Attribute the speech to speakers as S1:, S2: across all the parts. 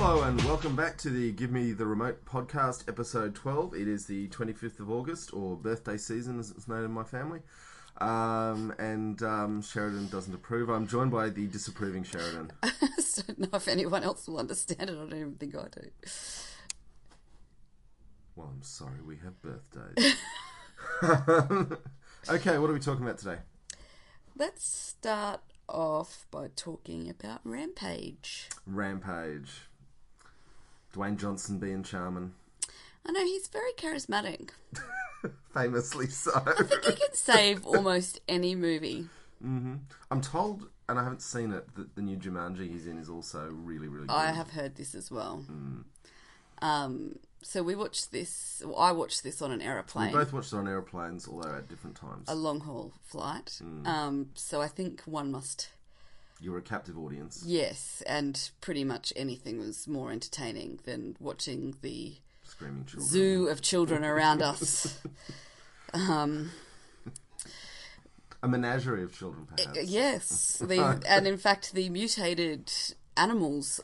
S1: Hello and welcome back to the Give Me the Remote podcast, episode 12. It is the 25th of August, or birthday season as it's known in my family. Sheridan doesn't approve. I'm joined by the disapproving Sheridan.
S2: I just don't know if anyone else will understand it. I don't even think I do.
S1: Well, I'm sorry, we have birthdays. Okay, what are we talking about today?
S2: Let's start off by talking about Rampage.
S1: Rampage. Dwayne Johnson being charming.
S2: I know, he's very charismatic.
S1: Famously so.
S2: I think he can save almost any movie.
S1: Mm-hmm. I'm told, and I haven't seen it, that the new Jumanji he's in is also really, really good.
S2: I have heard this as well. So we watched this, well, I watched this on an aeroplane.
S1: We both watched it on aeroplanes, although at different times.
S2: A long haul flight. So I think one must...
S1: You were a captive audience.
S2: Yes, and pretty much anything was more entertaining than watching the
S1: screaming children.
S2: Zoo of children around us.
S1: A menagerie of children, perhaps.
S2: Yes, and in fact, the mutated animals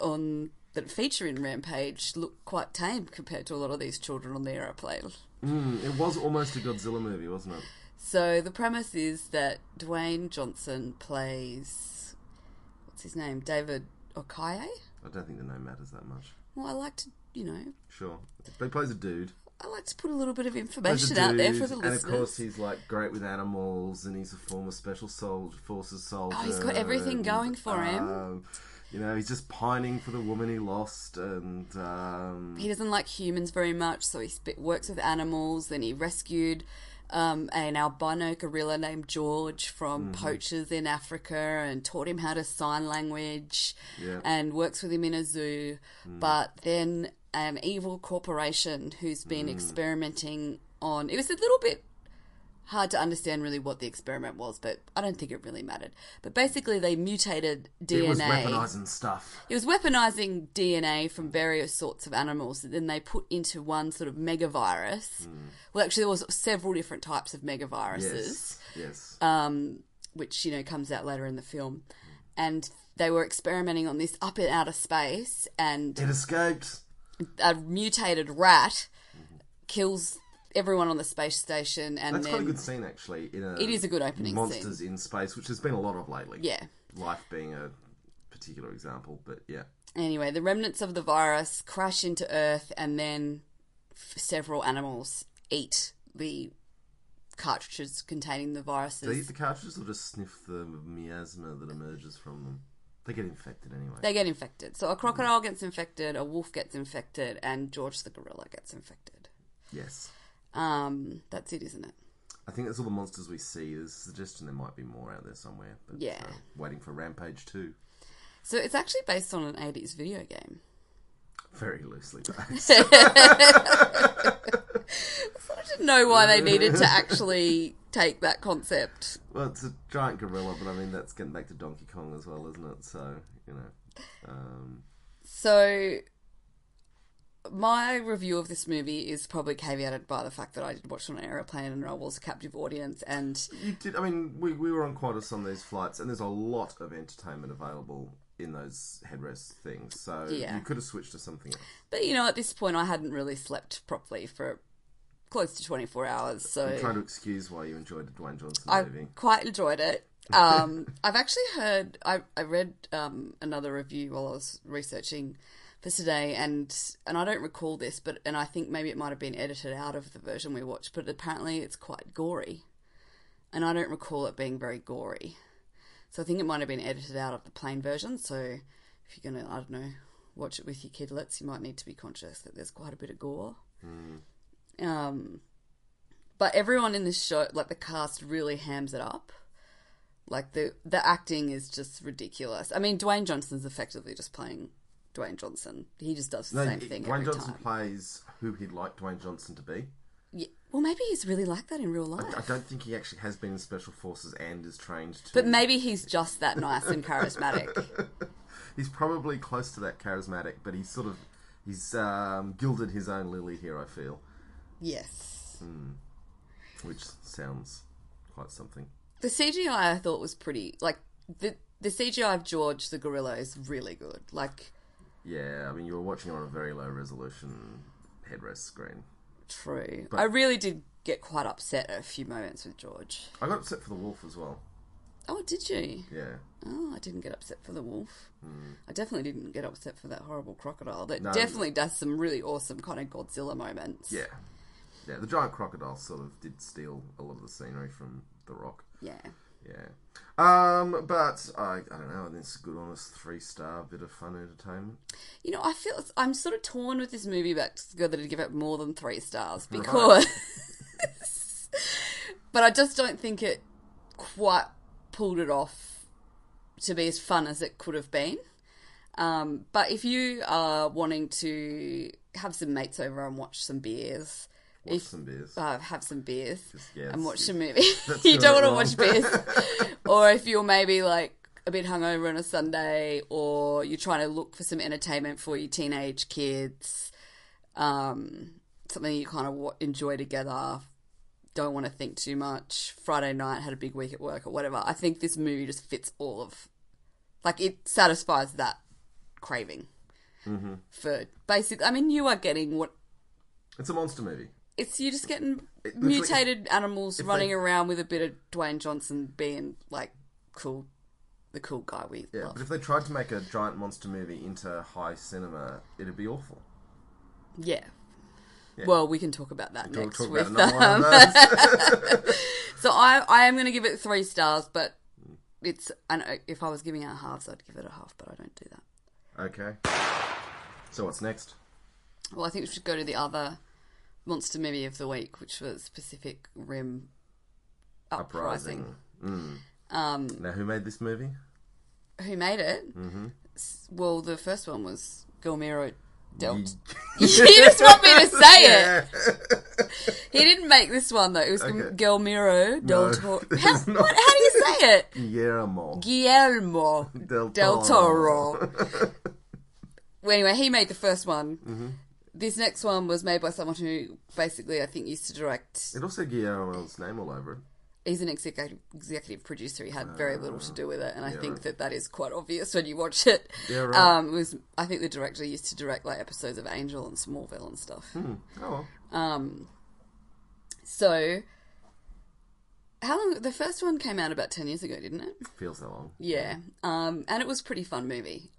S2: that feature in Rampage look quite tame compared to a lot of these children on the aeroplane.
S1: It was almost a Godzilla movie, wasn't it?
S2: So the premise is that Dwayne Johnson plays... What's his name? David Okoye?
S1: I don't think the name matters that much.
S2: Well, I like to,
S1: Sure. But he plays a dude.
S2: I like to put a little bit of information out there for the listeners.
S1: And of course he's like great with animals, and he's a former special forces soldier.
S2: Oh, he's got everything going for him.
S1: He's just pining for the woman he lost, and...
S2: He doesn't like humans very much, so he works with animals. Then he rescued an albino gorilla named George from poachers in Africa and taught him how to sign language and works with him in a zoo. But then an evil corporation who's been experimenting on... It was a little bit hard to understand really what the experiment was, but I don't think it really mattered. But basically they mutated DNA.
S1: It was weaponizing stuff.
S2: It was weaponizing DNA from various sorts of animals that then they put into one sort of megavirus. Well, actually there was several different types of megaviruses.
S1: Yes.
S2: Which, comes out later in the film. And they were experimenting on this up in outer space, and...
S1: It escaped.
S2: A mutated rat kills everyone on the space station, and
S1: that's quite a good scene, actually.
S2: It is a good opening scene.
S1: Monsters in Space, which there's been a lot of lately.
S2: Yeah.
S1: Life being a particular example, but yeah.
S2: Anyway, the remnants of the virus crash into Earth, and then several animals eat the cartridges containing the viruses.
S1: Do they eat the cartridges or just sniff the miasma that emerges from them? They get infected anyway.
S2: They get infected. So a crocodile gets infected, a wolf gets infected, and George the gorilla gets infected.
S1: Yes.
S2: That's it, isn't it?
S1: I think that's all the monsters we see. There's a suggestion there might be more out there somewhere. But,
S2: yeah.
S1: Waiting for Rampage 2.
S2: So it's actually based on an 80s video game.
S1: Very loosely based.
S2: So I didn't know why they needed to actually take that concept.
S1: Well, it's a giant gorilla, but I mean, that's getting back to Donkey Kong as well, isn't it? So,
S2: So... My review of this movie is probably caveated by the fact that I did watch it on an aeroplane and I was a captive audience, and...
S1: You did, I mean, we were on Qantas on these flights, and there's a lot of entertainment available in those headrest things, so you could have switched to something else.
S2: But, at this point I hadn't really slept properly for close to 24 hours, so...
S1: I'm trying to excuse why you enjoyed the Dwayne Johnson movie.
S2: I quite enjoyed it. I've actually heard... I read another review while I was researching... for today, and I don't recall this, and I think maybe it might have been edited out of the version we watched, but apparently it's quite gory, and I don't recall it being very gory, so I think it might have been edited out of the plain version. So if you're gonna, I don't know, watch it with your kidlets, you might need to be conscious that there's quite a bit of gore. But everyone in this show, like the cast, really hams it up. Like the acting is just ridiculous. I mean, Dwayne Johnson's effectively just playing Dwayne Johnson. He just does the same thing every time.
S1: Dwayne Johnson plays who he'd like Dwayne Johnson to be.
S2: Yeah. Well, maybe he's really like that in real life.
S1: I don't think he actually has been in Special Forces and is trained to...
S2: But maybe he's just that nice and charismatic.
S1: He's probably close to that charismatic, but he's gilded his own lily here, I feel.
S2: Yes.
S1: Which sounds quite something.
S2: The CGI I thought was pretty... Like, the CGI of George the gorilla is really good. Like...
S1: Yeah, I mean, you were watching on a very low resolution headrest screen.
S2: True. But I really did get quite upset at a few moments with George.
S1: I got upset for the wolf as well.
S2: Oh, did you?
S1: Yeah.
S2: Oh, I didn't get upset for the wolf. I definitely didn't get upset for that horrible crocodile. That definitely does some really awesome kind of Godzilla moments.
S1: Yeah. Yeah, the giant crocodile sort of did steal a lot of the scenery from The Rock.
S2: Yeah.
S1: Yeah. But I don't know, I think it's a good, honest 3-star bit of fun entertainment.
S2: You know, I feel I'm sort of torn with this movie about whether to give it more than 3 stars because... Right. But I just don't think it quite pulled it off to be as fun as it could have been. But if you are wanting to have some mates over and watch some beers...
S1: have some beers
S2: and watch some movie. You don't want to watch beers. Or if you're maybe like a bit hungover on a Sunday, or you're trying to look for some entertainment for your teenage kids, something you kind of enjoy together, don't want to think too much, Friday night, had a big week at work or whatever, I think this movie just fits all of... Like, it satisfies that craving. Mm-hmm. For basic... I mean, you are getting what...
S1: It's a monster movie.
S2: You're just getting mutated animals running around with a bit of Dwayne Johnson being, like, cool, the cool guy we love.
S1: But if they tried to make a giant monster movie into high cinema, it'd be awful.
S2: Yeah. Well, we can talk about that next week. So I am going to give it 3 stars, but it's... And if I was giving it halves, I'd give it a half, but I don't do that.
S1: Okay. So what's next?
S2: Well, I think we should go to the other... monster movie of the week, which was Pacific Rim Uprising.
S1: Now, who made this movie?
S2: Who made it? Mm-hmm. Well, the first one was Guillermo del... You just want me to say it! He didn't make this one, though. It was Guillermo del Toro. How do you say it?
S1: Guillermo
S2: del Toro. Well, anyway, he made the first one. Mm-hmm. This next one was made by someone who basically, I think, used to direct...
S1: It also had Guillermo's name all over it.
S2: He's an executive producer. He had very little to do with it, and I think that is quite obvious when you watch it.
S1: Yeah, right.
S2: I think the director used to direct like episodes of Angel and Smallville and stuff.
S1: Oh well.
S2: So, how long... The first one came out about 10 years ago, didn't it?
S1: Feels that long.
S2: Yeah. And it was a pretty fun movie.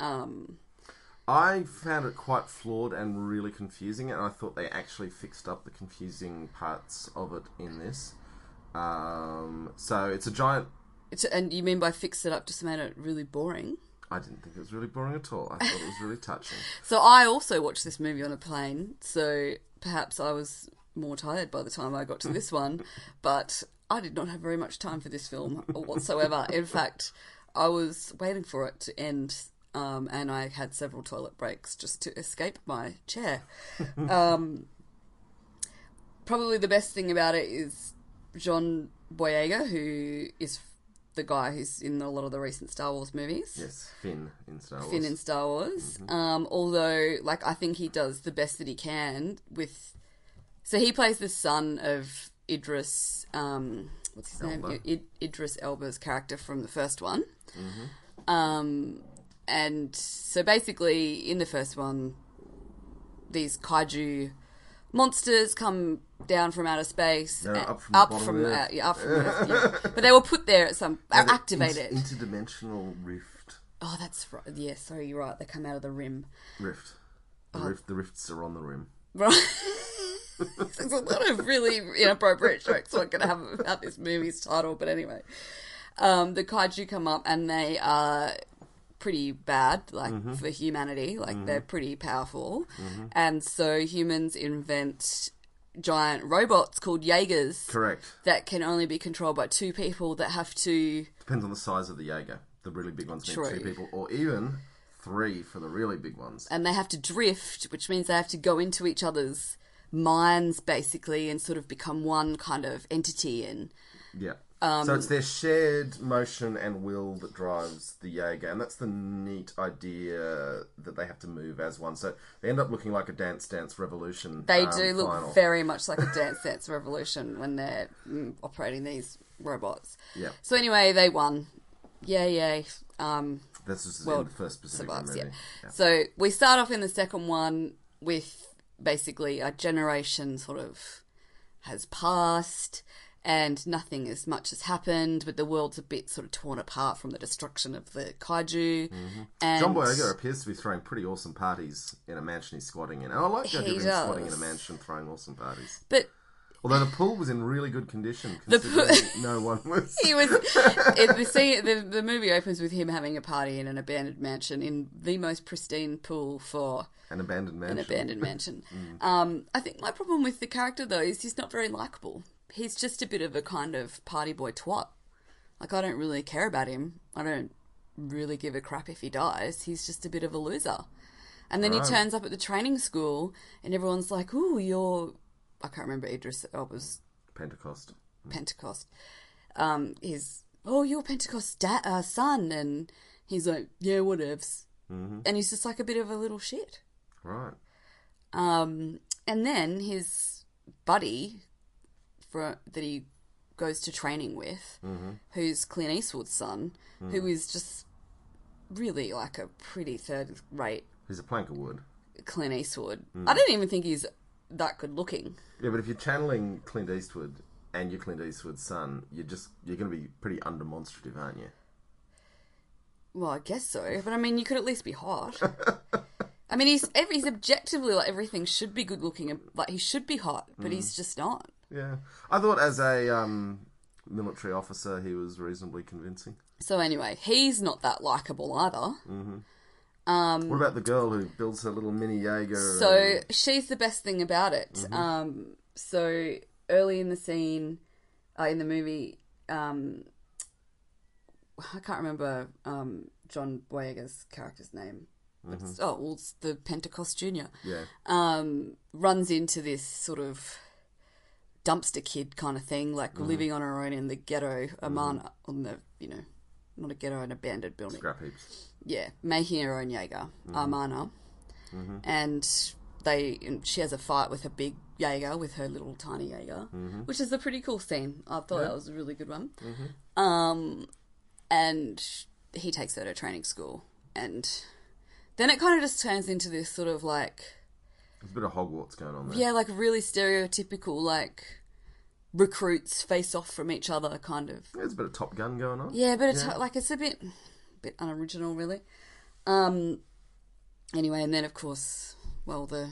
S1: I found it quite flawed and really confusing, and I thought they actually fixed up the confusing parts of it in this. So it's a giant...
S2: And you mean by fix it up just made it really boring?
S1: I didn't think it was really boring at all. I thought it was really touching.
S2: So I also watched this movie on a plane, so perhaps I was more tired by the time I got to this one, but I did not have very much time for this film whatsoever. In fact, I was waiting for it to end... and I had several toilet breaks just to escape my chair. Probably the best thing about it is John Boyega, who is the guy who's in a lot of the recent Star Wars movies.
S1: Yes, Finn in Star Wars.
S2: Mm-hmm. Although, like, I think he does the best that he can with... So he plays the son of Idris... what's his name? Idris Elba's character from the first one. Mm-hmm. And so basically, in the first one, these kaiju monsters come down from outer space.
S1: They're up from Earth.
S2: Up from Earth, yeah. But they were put there at activated.
S1: Interdimensional rift.
S2: Oh, that's right. Yeah, sorry, you're right. They come out of the rim.
S1: Rift. The rifts are on the rim.
S2: Right. There's a lot of really inappropriate jokes I'm going to have about this movie's title, but anyway. The kaiju come up and they are... pretty bad, like, for humanity. Like, they're pretty powerful. And so humans invent giant robots called Jaegers.
S1: Correct.
S2: That can only be controlled by 2 people that have to...
S1: Depends on the size of the Jaeger. The really big ones need 2 people, or even 3 for the really big ones.
S2: And they have to drift, which means they have to go into each other's minds, basically, and sort of become one kind of entity. And
S1: yeah. So it's their shared motion and will that drives the Jaeger, and that's the neat idea that they have to move as one. So they end up looking like a Dance Dance Revolution.
S2: They do look very much like a Dance Dance Revolution when they're operating these robots.
S1: Yeah.
S2: So anyway, they won. Yay.
S1: This is in
S2: world
S1: the first Pacific Rim
S2: survives.
S1: movie.
S2: Yeah. So we start off in the second one with basically a generation sort of has passed and nothing as much has happened, but the world's a bit sort of torn apart from the destruction of the kaiju.
S1: Mm-hmm.
S2: And
S1: John Boyega appears to be throwing pretty awesome parties in a mansion he's squatting in. And I like the idea of him squatting in a mansion throwing awesome parties.
S2: But
S1: although the pool was in really good condition, considering no one was.
S2: He was. The movie opens with him having a party in an abandoned mansion in the most pristine pool for
S1: an abandoned mansion.
S2: I think my problem with the character though is he's not very likable. He's just a bit of a kind of party boy twat. Like, I don't really care about him. I don't really give a crap if he dies. He's just a bit of a loser. And then he turns up at the training school and everyone's like, ooh, you're... I can't remember Idris. Oh, it was...
S1: Pentecost.
S2: You're Pentecost son. And he's like, yeah, whatevs. Mm-hmm. And he's just like a bit of a little shit.
S1: Right.
S2: And then his buddy... that he goes to training with, who's Clint Eastwood's son, who is just really like a pretty third-rate...
S1: He's a plank of wood.
S2: Clint Eastwood. I don't even think he's that good-looking.
S1: Yeah, but if you're channeling Clint Eastwood and you're Clint Eastwood's son, you're going to be pretty undemonstrative, aren't you?
S2: Well, I guess so. But, I mean, you could at least be hot. I mean, he's objectively, like, everything should be good-looking. Like, he should be hot, but he's just not.
S1: Yeah. I thought as a military officer, he was reasonably convincing.
S2: So anyway, he's not that likeable either.
S1: Mm-hmm. What about the girl who builds her little mini Jaeger?
S2: So she's the best thing about it. So early in the scene, in the movie, I can't remember John Boyega's character's name. It's the Pentecost Junior.
S1: Yeah.
S2: Runs into this sort of dumpster kid kind of thing, like living on her own in the ghetto, Amana, on the, not a ghetto, an abandoned building.
S1: Scrap heaps.
S2: Yeah, making her own Jaeger, Amana. And she has a fight with a big Jaeger, with her little tiny Jaeger, which is a pretty cool scene. I thought that was a really good one. And he takes her to training school, and then it kind of just turns into this sort of like...
S1: There's a bit of Hogwarts going on there.
S2: Yeah, like really stereotypical, like, recruits face off from each other, kind of.
S1: There's a bit of Top Gun going on.
S2: Yeah, but it's it's a bit unoriginal, really. Anyway, and then, of course, the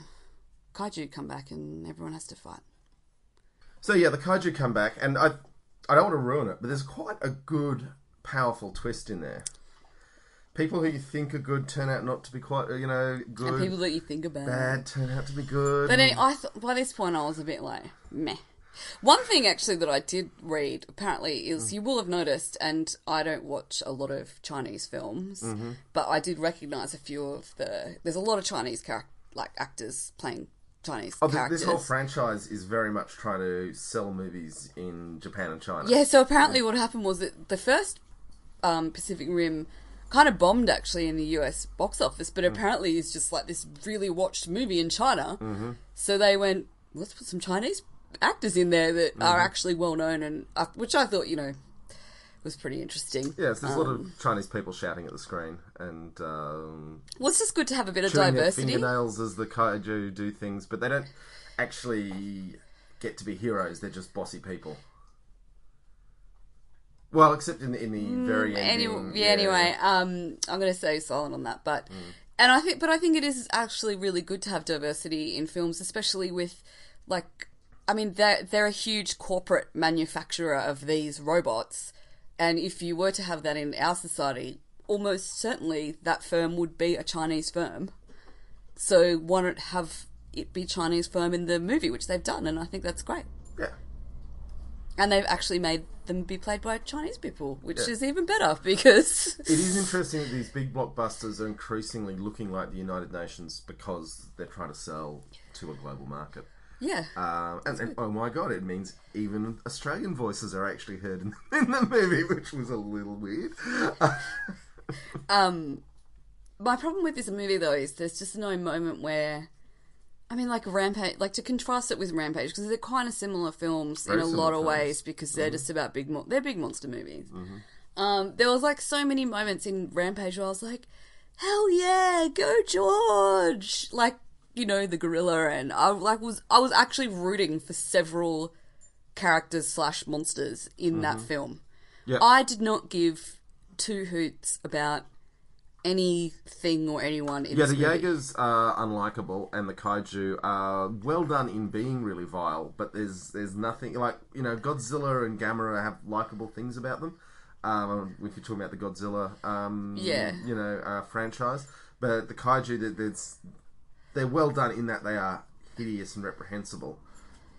S2: kaiju come back and everyone has to fight.
S1: So, yeah, the kaiju come back, and I don't want to ruin it, but there's quite a good, powerful twist in there. People who you think are good turn out not to be quite, good.
S2: And people that you think are
S1: bad turn out to be good.
S2: But I thought by this point I was a bit like, meh. One thing actually that I did read, apparently, is you will have noticed, and I don't watch a lot of Chinese films, but I did recognise a few of there's a lot of Chinese actors playing Chinese characters.
S1: This whole franchise is very much trying to sell movies in Japan and China.
S2: Yeah, so apparently what happened was that the first Pacific Rim kind of bombed actually in the US box office, but apparently it's just like this really watched movie in China. So they went, let's put some Chinese actors in there that are actually well known, and which I thought was pretty interesting.
S1: Yes, there's a lot of Chinese people shouting at the screen, and
S2: well, it's just good to have a bit of
S1: chewing
S2: diversity.
S1: Their fingernails as the kaiju do things, but they don't actually get to be heroes. They're just bossy people. Well, except in the very ending.
S2: Anyway, I'm going to stay silent on that, but I think it is actually really good to have diversity in films, especially with they're a huge corporate manufacturer of these robots, and if you were to have that in our society, almost certainly that firm would be a Chinese firm. So why not have it be Chinese firm in the movie, which they've done, and I think that's great.
S1: Yeah.
S2: And they've actually made them be played by Chinese people, which is even better because...
S1: It is interesting that these big blockbusters are increasingly looking like the United Nations because they're trying to sell to a global market.
S2: Yeah.
S1: And oh my God, it means even Australian voices are actually heard in the movie, which was a little weird.
S2: My problem with this movie, though, is there's just no moment where... Rampage, to contrast it with Rampage, because they're kind of similar films in a lot of ways, because they're just about big monster movies. There was like so many moments in Rampage where I was like, hell yeah, go George! Like, you know, the gorilla, and I was actually rooting for several characters / monsters in that film.
S1: Yeah.
S2: I did not give two hoots about anything or anyone in this movie.
S1: The Jaegers are unlikable, and the kaiju are well done in being really vile, but there's nothing, like, you know, Godzilla and Gamera have likable things about them. If you're talking about the Godzilla, franchise. But the kaiju, they're well done in that they are hideous and reprehensible.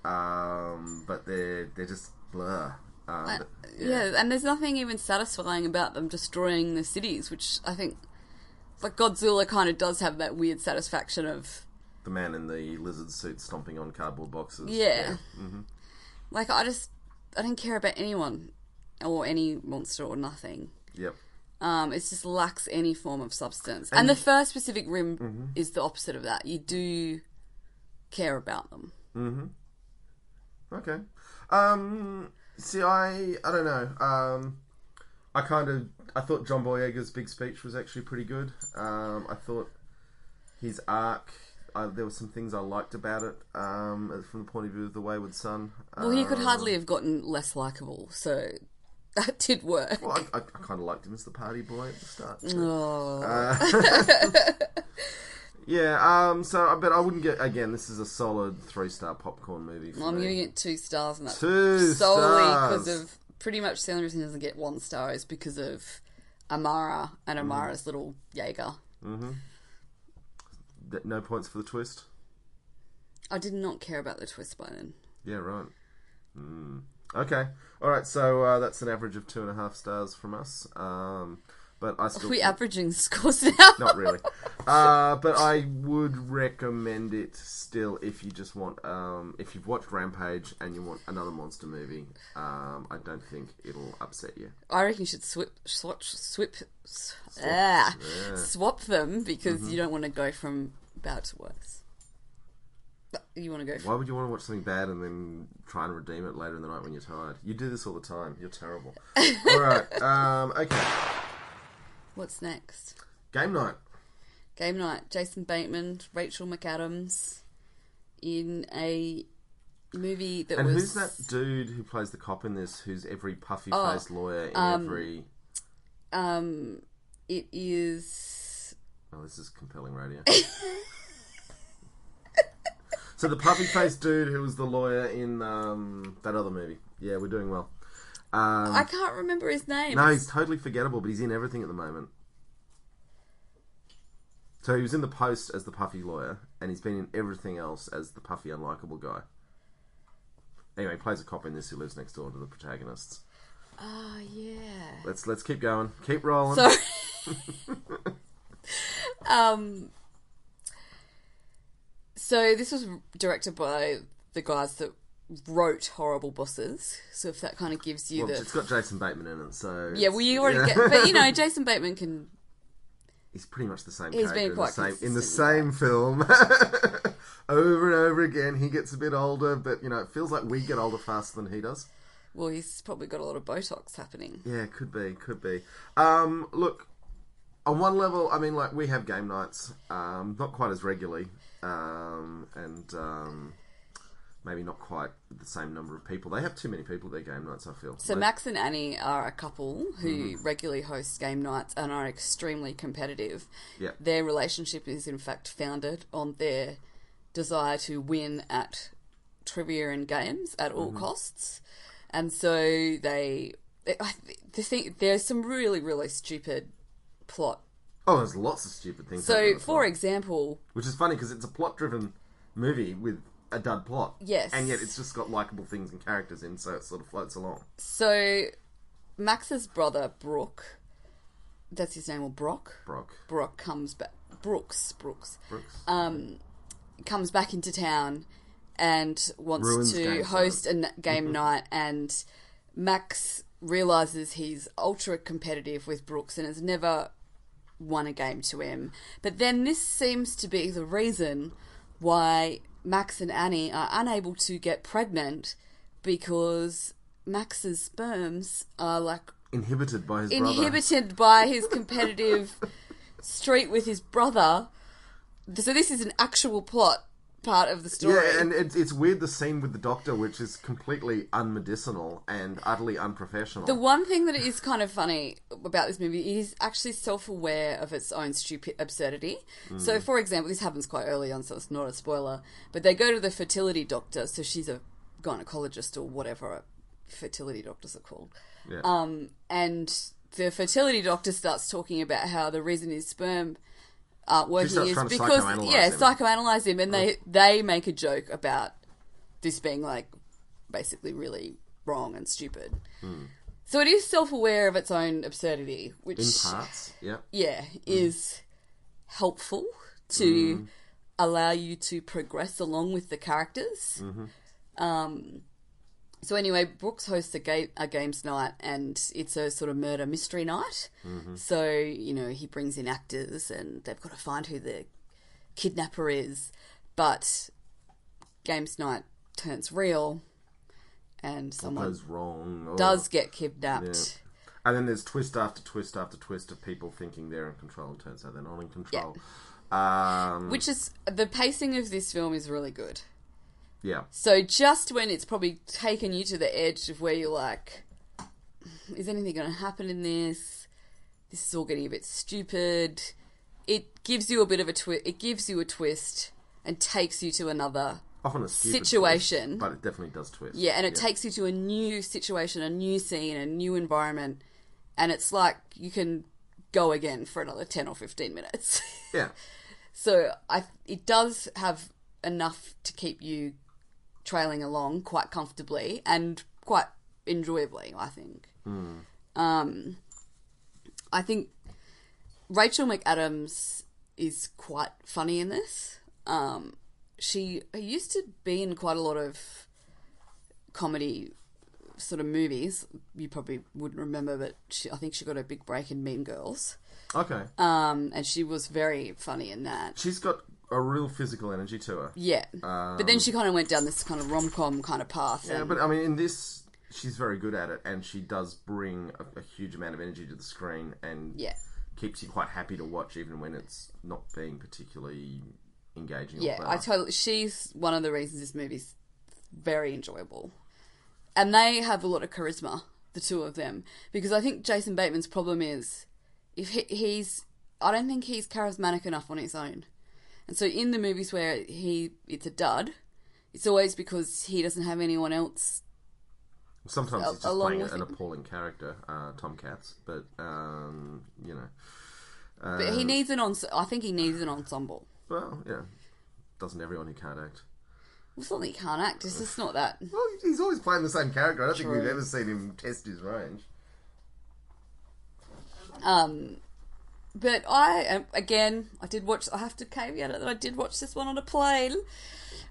S1: But they're just blur.
S2: And there's nothing even satisfying about them destroying the cities, which I think, like, Godzilla kind of does have that weird satisfaction of
S1: the man in the lizard suit stomping on cardboard boxes.
S2: Yeah. Mm-hmm. Like, I didn't care about anyone or any monster or nothing.
S1: Yep.
S2: It just lacks any form of substance. And the first Pacific Rim is the opposite of that. You do care about them.
S1: Mm-hmm. Okay. See, I don't know. I thought John Boyega's big speech was actually pretty good. I thought his arc, there were some things I liked about it, from the point of view of the Wayward Son.
S2: Well, he could hardly have gotten less likeable, so that did work.
S1: Well, I kind of liked him as the party boy at the start.
S2: Oh.
S1: But I wouldn't get, again, this is a solid 3-star popcorn movie for
S2: I'm
S1: me.
S2: giving it 2 stars, and that's
S1: 2
S2: solely
S1: stars.
S2: because of, pretty much the only reason he doesn't get 1 star is because of Amara and Amara's little Jaeger.
S1: Mm-hmm. No points for the twist?
S2: I did not care about the twist by then.
S1: Yeah, right. Okay. Alright, so that's an average of 2.5 stars from us. But I still...
S2: Are we averaging scores now?
S1: Not really. But I would recommend it still if you just want... if you've watched Rampage and you want another monster movie, I don't think it'll upset you.
S2: I reckon you should swap them, because you don't want to go from bad to worse. You want to go from...
S1: Why would you want to watch something bad and then try and redeem it later in the night when you're tired? You do this all the time. You're terrible. Alright, okay.
S2: What's next?
S1: Game night.
S2: Game night. Jason Bateman, Rachel McAdams in a movie that
S1: and
S2: was...
S1: who's that dude who plays the cop in this, who's every puffy-faced lawyer in every...
S2: It is...
S1: Oh, this is compelling radio. So the puffy-faced dude who was the lawyer in that other movie. Yeah, we're doing well.
S2: I can't remember his name.
S1: No, he's totally forgettable, but he's in everything at the moment. So he was in The Post as the puffy lawyer, and he's been in everything else as the puffy, unlikable guy. Anyway, he plays a cop in this who lives next door to the protagonists.
S2: Oh, yeah.
S1: Let's keep going. Keep rolling.
S2: Sorry. So this was directed by the guys that wrote Horrible Bosses. So if that kind of gives you
S1: It's got Jason Bateman in it, so...
S2: Yeah, well, you already get... But, you know, Jason Bateman can...
S1: He's pretty much the same
S2: He's
S1: character
S2: been quite
S1: in the same film. Over and over again. He gets a bit older, but, you know, it feels like we get older faster than he does.
S2: Well, he's probably got a lot of Botox happening.
S1: Yeah, could be. Look, on one level, I mean, like, we have game nights, not quite as regularly, and maybe not quite the same number of people. They have too many people at their game nights, I feel.
S2: So Max and Annie are a couple who regularly host game nights and are extremely competitive.
S1: Yeah.
S2: Their relationship is, in fact, founded on their desire to win at trivia and games at all costs. And so there's some really, really stupid plot.
S1: Oh, there's lots of stupid things.
S2: So, for example...
S1: Which is funny, because it's a plot-driven movie with a dud plot.
S2: Yes.
S1: And yet it's just got likeable things and characters in, so it sort of floats along.
S2: So, Max's brother, Brooke... That's his name, or Brock? Brock comes back... Brooks. Comes back into town and wants to host a game night, and Max realises he's ultra competitive with Brooks and has never won a game to him. But then this seems to be the reason why Max and Annie are unable to get pregnant, because Max's sperms are like
S1: inhibited by his brother.
S2: Inhibited by his competitive streak with his brother. So this is an actual plot part of the story.
S1: Yeah, and it's weird, the scene with the doctor, which is completely unmedicinal and utterly unprofessional.
S2: The one thing that is kind of funny about this movie, it is actually self-aware of its own stupid absurdity. So, for example, this happens quite early on, so it's not a spoiler, but they go to the fertility doctor, so she's a gynecologist or whatever fertility doctors are called.
S1: Yeah.
S2: And the fertility doctor starts talking about how the reason his sperm aren't working is because psychoanalyze him, and they make a joke about this being like basically really wrong and stupid. So it is self-aware of its own absurdity, which
S1: in parts,
S2: is helpful to allow you to progress along with the characters. So anyway, Brooks hosts a games night, and it's a sort of murder mystery night. So, you know, he brings in actors, and they've got to find who the kidnapper is. But games night turns real, and someone
S1: goes wrong,
S2: does get kidnapped.
S1: Yeah. And then there's twist after twist after twist of people thinking they're in control, and turns out they're not in control.
S2: Yeah. Which is, the pacing of this film is really good.
S1: Yeah.
S2: So just when it's probably taken you to the edge of where you're like, is anything going to happen in this? This is all getting a bit stupid. It gives you a bit of a twist. It gives you a twist and takes you to another
S1: often a stupid
S2: situation.
S1: Twist, but it definitely does twist.
S2: Yeah, and it takes you to a new situation, a new scene, a new environment. And it's like you can go again for another 10 or 15 minutes.
S1: Yeah.
S2: So it does have enough to keep you trailing along quite comfortably and quite enjoyably, I think. I think Rachel McAdams is quite funny in this. She used to be in quite a lot of comedy sort of movies. You probably wouldn't remember, but I think she got a big break in Mean Girls.
S1: Okay.
S2: And she was very funny in that.
S1: She's got a real physical energy to her.
S2: Yeah. But then she kind of went down this kind of rom-com kind of path.
S1: Yeah, but I mean, in this, she's very good at it, and she does bring a huge amount of energy to the screen, and keeps you quite happy to watch, even when it's not being particularly engaging.
S2: Yeah, she's one of the reasons this movie's very enjoyable. And they have a lot of charisma, the two of them. Because I think Jason Bateman's problem is, I don't think he's charismatic enough on his own. And so in the movies where it's a dud, it's always because he doesn't have anyone else.
S1: Sometimes he's just playing an appalling character, Tom Cats, but, you know.
S2: But he needs I think he needs an ensemble.
S1: Well, yeah. Doesn't everyone who can't act?
S2: Well, it's not that he can't act, it's just not that.
S1: Well, he's always playing the same character. I don't think we've ever seen him test his range.
S2: But I have to caveat it that I did watch this one on a plane.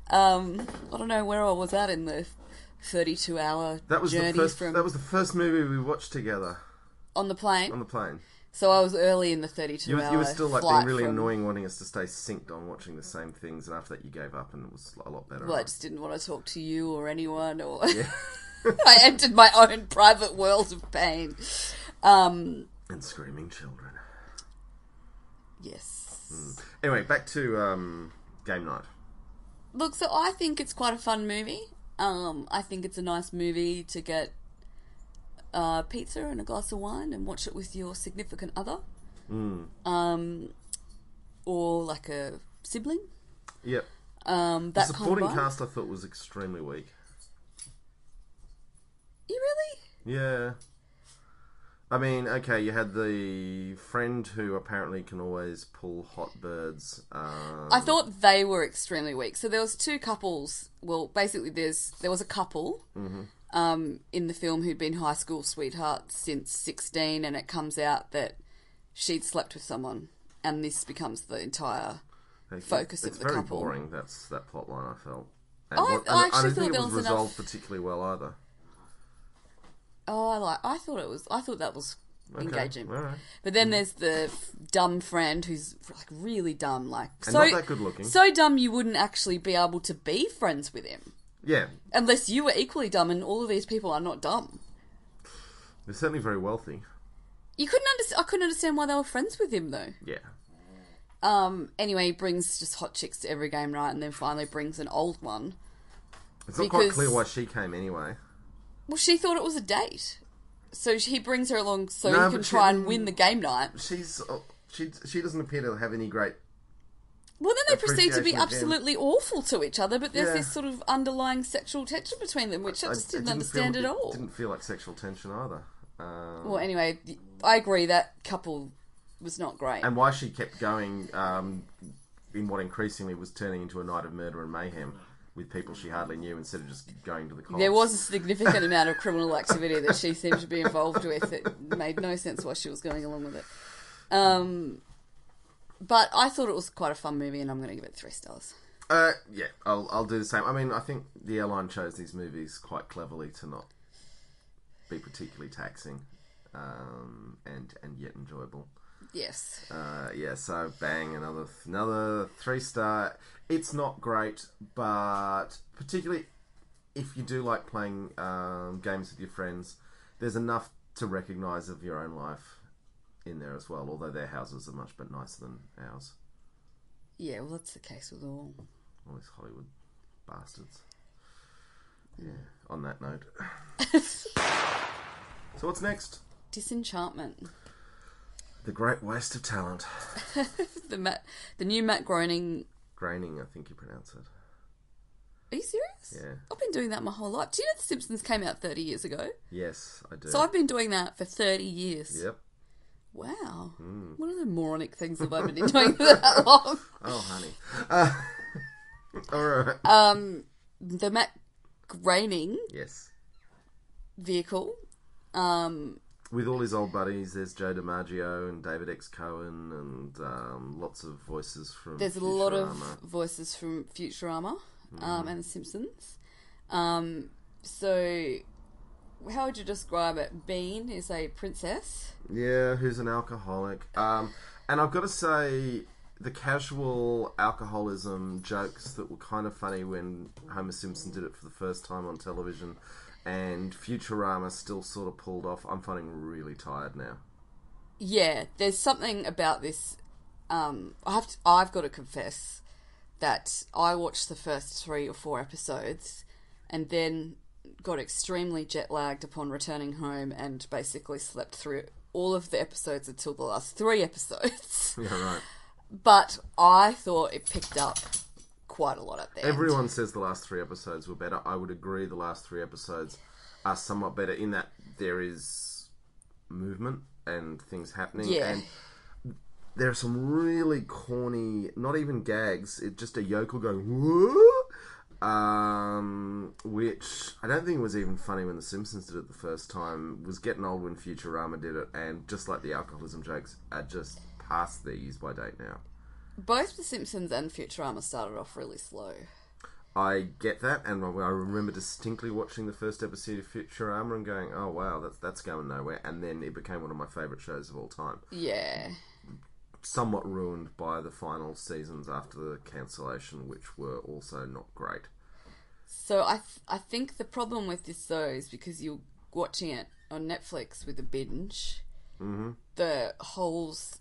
S2: I don't know where I was at in the 32-hour journey from...
S1: That was the first movie we watched together.
S2: On the plane?
S1: On the plane.
S2: So I was early in the 32-hour
S1: You were still like being really annoying, wanting us to stay synced on watching the same things, and after that you gave up, and it was a lot better.
S2: Well, I just didn't want to talk to you or anyone, or... Yeah. I entered my own private world of pain.
S1: And screaming children.
S2: Yes.
S1: Anyway, back to game night.
S2: Look, so I think it's quite a fun movie. I think it's a nice movie to get pizza and a glass of wine and watch it with your significant other. Or like a sibling.
S1: Yep.
S2: The
S1: supporting cast I thought was extremely weak.
S2: You really?
S1: Yeah. I mean, okay, you had the friend who apparently can always pull hot birds.
S2: I thought they were extremely weak. So there was two couples. Well, basically, there was a couple in the film who'd been high school sweethearts since 16, and it comes out that she'd slept with someone, and this becomes the entire focus of the couple.
S1: It's very boring. That plot line, I felt.
S2: And I actually
S1: don't think it was resolved particularly well either.
S2: Oh, I thought that was engaging.
S1: All right.
S2: But then there's the dumb friend who's like really dumb,
S1: and not that good looking.
S2: So dumb you wouldn't actually be able to be friends with him.
S1: Yeah.
S2: Unless you were equally dumb, and all of these people are not dumb.
S1: They're certainly very wealthy.
S2: I couldn't understand why they were friends with him, though.
S1: Yeah.
S2: Anyway, he brings just hot chicks to every game night, and then finally brings an old one.
S1: It's not quite clear why she came anyway.
S2: Well, she thought it was a date. So he brings her along so
S1: No,
S2: he can try and win the game night.
S1: She doesn't appear to have any great...
S2: Well, then they proceed to be
S1: appreciation of
S2: absolutely awful to each other, but there's this sort of underlying sexual tension between them, which I just didn't understand at all.
S1: It didn't feel like sexual tension either.
S2: Well, anyway, I agree that couple was not great.
S1: And why she kept going in what increasingly was turning into a night of murder and mayhem with people she hardly knew instead of just going to the cops.
S2: There was a significant amount of criminal activity that she seemed to be involved with. It made no sense why she was going along with it. But I thought it was quite a fun movie, and I'm going to give it 3 stars.
S1: Yeah, I'll do the same. I mean, I think the airline chose these movies quite cleverly to not be particularly taxing, and yet enjoyable.
S2: Yes.
S1: Yeah. So bang, another 3-star. It's not great, but particularly if you do like playing games with your friends, there's enough to recognise of your own life in there as well, although their houses are much nicer than ours.
S2: Yeah, well, that's the case with all
S1: these Hollywood bastards. Yeah, on that note. So what's next?
S2: Disenchantment.
S1: The Great Waste of Talent.
S2: The new Matt Groening...
S1: Groening, I think you pronounce it.
S2: Are you serious?
S1: Yeah.
S2: I've been doing that my whole life. Do you know The Simpsons came out 30 years ago?
S1: Yes, I do.
S2: So I've been doing that for 30 years.
S1: Yep.
S2: Wow. What other moronic things have I been doing for that long?
S1: Oh, honey. All right.
S2: The Matt Groening
S1: yes.
S2: vehicle.
S1: With all his old buddies, there's Joe DiMaggio and David X. Cohen and lots of voices from
S2: There's
S1: Futurama.
S2: a lot of voices from Futurama and The Simpsons. So, how would you describe it? Bean is a princess.
S1: Yeah, who's an alcoholic. And I've got to say, the casual alcoholism jokes that were kind of funny when Homer Simpson did it for the first time on television and Futurama still sort of pulled off, I'm finding really tired now.
S2: Yeah, there's something about this. I've got to confess that I watched the first 3 or 4 episodes and then got extremely jet lagged upon returning home and basically slept through all of the episodes until the last 3 episodes.
S1: Yeah, right.
S2: But I thought it picked up quite a lot at the end.
S1: Everyone says the last 3 episodes were better. I would agree the last 3 episodes are somewhat better in that there is movement and things happening.
S2: Yeah.
S1: And there are some really corny, not even gags, it's just a yokel going, whoa! Which I don't think was even funny when The Simpsons did it the first time. It was getting old when Futurama did it, and just like the alcoholism jokes are just past their use by date now.
S2: Both The Simpsons and Futurama started off really slow.
S1: I get that, and I remember distinctly watching the first episode of Futurama and going, oh wow, that's going nowhere, and then it became one of my favourite shows of all time.
S2: Yeah.
S1: Somewhat ruined by the final seasons after the cancellation, which were also not great.
S2: So I think the problem with this though is because you're watching it on Netflix with a binge, the holes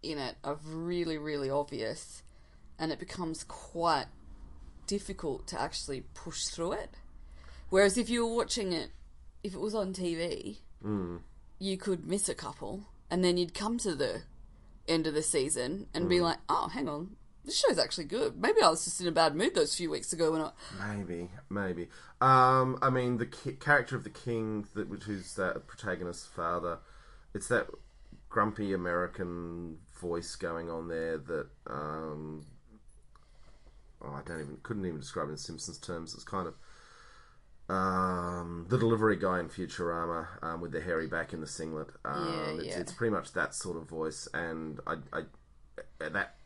S2: in it are really, really obvious, and it becomes quite difficult to actually push through it. Whereas if you were watching it, if it was on TV, you could miss a couple, and then you'd come to the end of the season and be like, oh, hang on, this show's actually good. Maybe I was just in a bad mood those few weeks ago when I...
S1: Maybe. I mean, the character of the king, who's that protagonist's father, it's that grumpy American voice going on there that couldn't even describe it in Simpsons terms. It's kind of the delivery guy in Futurama with the hairy back in the singlet. It's pretty much that sort of voice, and I that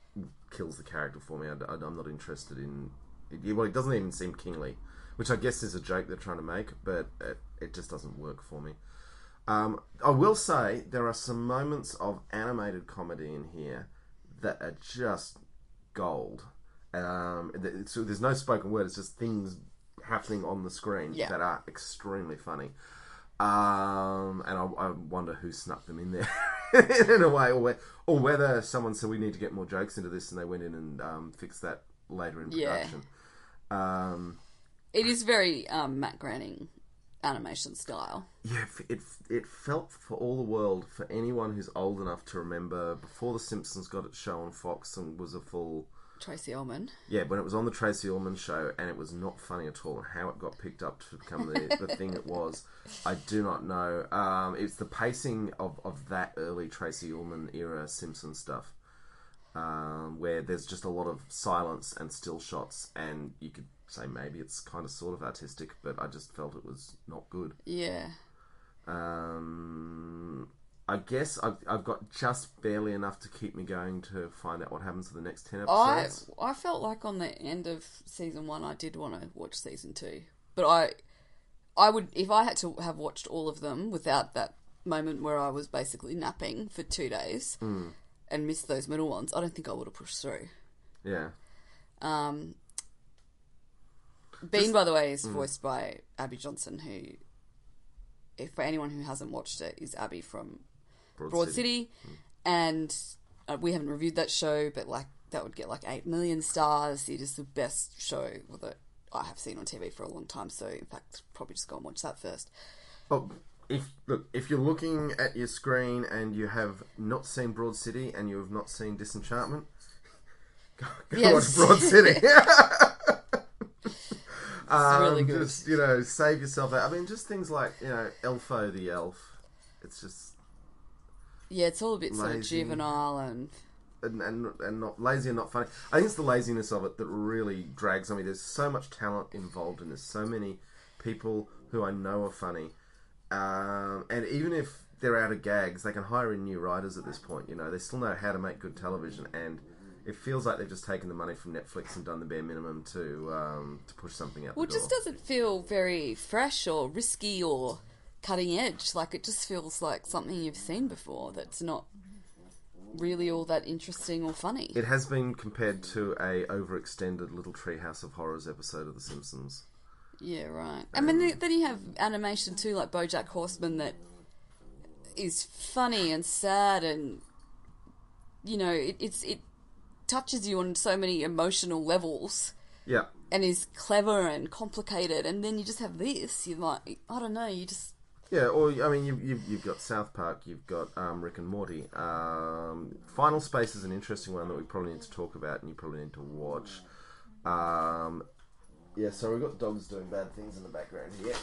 S1: kills the character for me. I'm not interested in it. Well, it doesn't even seem kingly, which I guess is a joke they're trying to make, but it just doesn't work for me. I will say there are some moments of animated comedy in here that are just gold. So there's no spoken word, it's just things happening on the screen that are extremely funny. And I wonder who snuck them in there in a way, or whether someone said we need to get more jokes into this, and they went in and fixed that later in production.
S2: It is very Matt Groening animation style.
S1: Yeah, it felt for all the world, for anyone who's old enough to remember before The Simpsons got its show on Fox and was a full...
S2: Tracy Ullman.
S1: Yeah, when it was on the Tracy Ullman show, and it was not funny at all, and how it got picked up to become the thing it was, I do not know. It's the pacing of that early Tracy Ullman era Simpsons stuff, where there's just a lot of silence and still shots, and you could say maybe it's kind of sort of artistic, but I just felt it was not good.
S2: Yeah.
S1: I guess I've got just barely enough to keep me going to find out what happens for the next 10 episodes.
S2: I felt like on the end of season 1 I did want to watch season 2. But I would, if I had to have watched all of them without that moment where I was basically napping for 2 days and missed those middle ones, I don't think I would have pushed through.
S1: Yeah.
S2: Bean, by the way, is voiced by Abby Johnson, who, if for anyone who hasn't watched it, is Abby from Broad City. And we haven't reviewed that show, but like that would get like 8 million stars. It is the best show that I have seen on TV for a long time. So in fact, probably just go and watch that first.
S1: Oh, if you're looking at your screen and you have not seen Broad City and you have not seen Disenchantment, go watch Broad City.
S2: It's really good.
S1: Just, save yourself that. I mean, just things like, Elfo the Elf. It's just...
S2: Yeah, it's all a bit
S1: lazy,
S2: sort of juvenile
S1: and not lazy and not funny. I think it's the laziness of it that really drags on me. There's so much talent involved in this. So many people who I know are funny. And even if they're out of gags, they can hire in new writers at this point. They still know how to make good television, and it feels like they've just taken the money from Netflix and done the bare minimum to push something out the door.
S2: Well, it just doesn't feel very fresh or risky or cutting edge. Like, it just feels like something you've seen before that's not really all that interesting or funny.
S1: It has been compared to a overextended Little Treehouse of Horrors episode of The Simpsons.
S2: Yeah, right. I mean, then you have animation too, like BoJack Horseman, that is funny and sad, and it touches you on so many emotional levels.
S1: Yeah.
S2: And is clever and complicated, and then you just have this. You're like, I don't know, you just...
S1: Yeah, or, I mean, you've got South Park, you've got Rick and Morty. Final Space is an interesting one that we probably need to talk about, and you probably need to watch. Yeah, so we've got dogs doing bad things in the background here.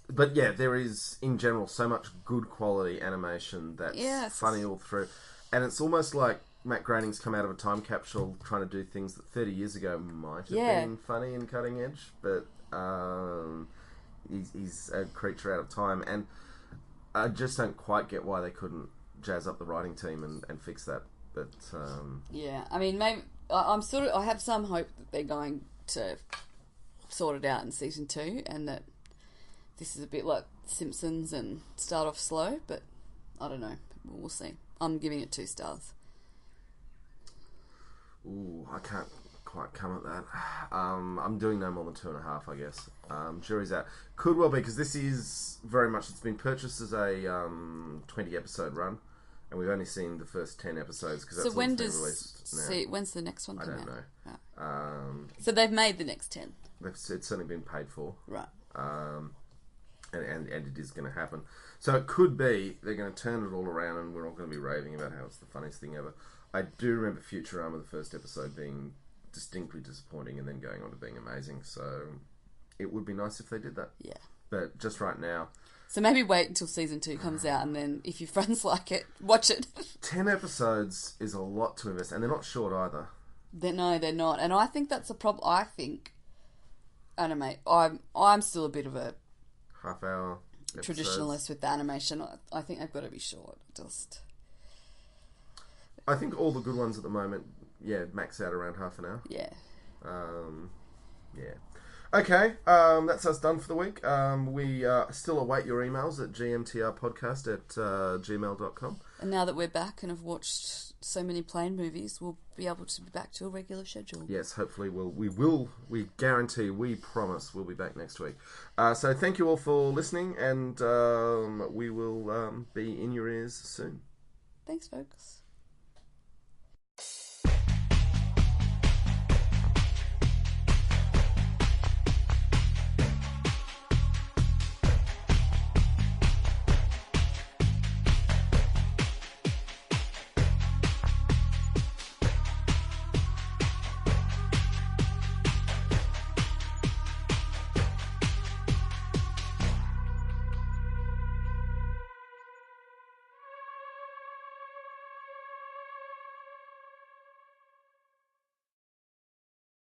S1: But yeah, there is, in general, so much good quality animation that's funny all through. And it's almost like Matt Groening's come out of a time capsule trying to do things that 30 years ago might have been funny and cutting edge, but he's a creature out of time. And I just don't quite get why they couldn't jazz up the writing team and fix that. But
S2: yeah, I mean, maybe I have some hope that they're going to sort it out in season 2, and that this is a bit like Simpsons and start off slow, but I don't know. We'll see. I'm giving it 2 stars.
S1: Ooh, I can't quite come at that. I'm doing no more than 2.5, I guess. Jury's out. Could well be, because this is very much, it's been purchased as a 20 episode run, and we've only seen the first 10 episodes because that's what's been released now.
S2: When's the next one come out?
S1: I don't know.
S2: Right. So they've made the next 10.
S1: It's certainly been paid for.
S2: Right.
S1: And it is going to happen. So it could be they're going to turn it all around and we're all going to be raving about how it's the funniest thing ever. I do remember Futurama, the first episode, being distinctly disappointing and then going on to being amazing. So it would be nice if they did that.
S2: Yeah. But
S1: just right now...
S2: So maybe wait until season 2 comes out, and then if your friends like it, watch it.
S1: 10 episodes is a lot to invest, and they're not short either.
S2: No, they're not. And I think that's a problem. I think I'm still a bit of a
S1: half-hour
S2: traditionalist with the animation. I think they've got to be short.
S1: I think all the good ones at the moment, max out around half an hour.
S2: Yeah.
S1: Yeah. Okay, that's us done for the week. We still await your emails at gmtrpodcast@gmail.com.
S2: And now that we're back and have watched so many plane movies, we'll be able to be back to a regular schedule.
S1: Yes, hopefully we guarantee, we promise we'll be back next week. So thank you all for listening, and we will be in your ears soon.
S2: Thanks, folks.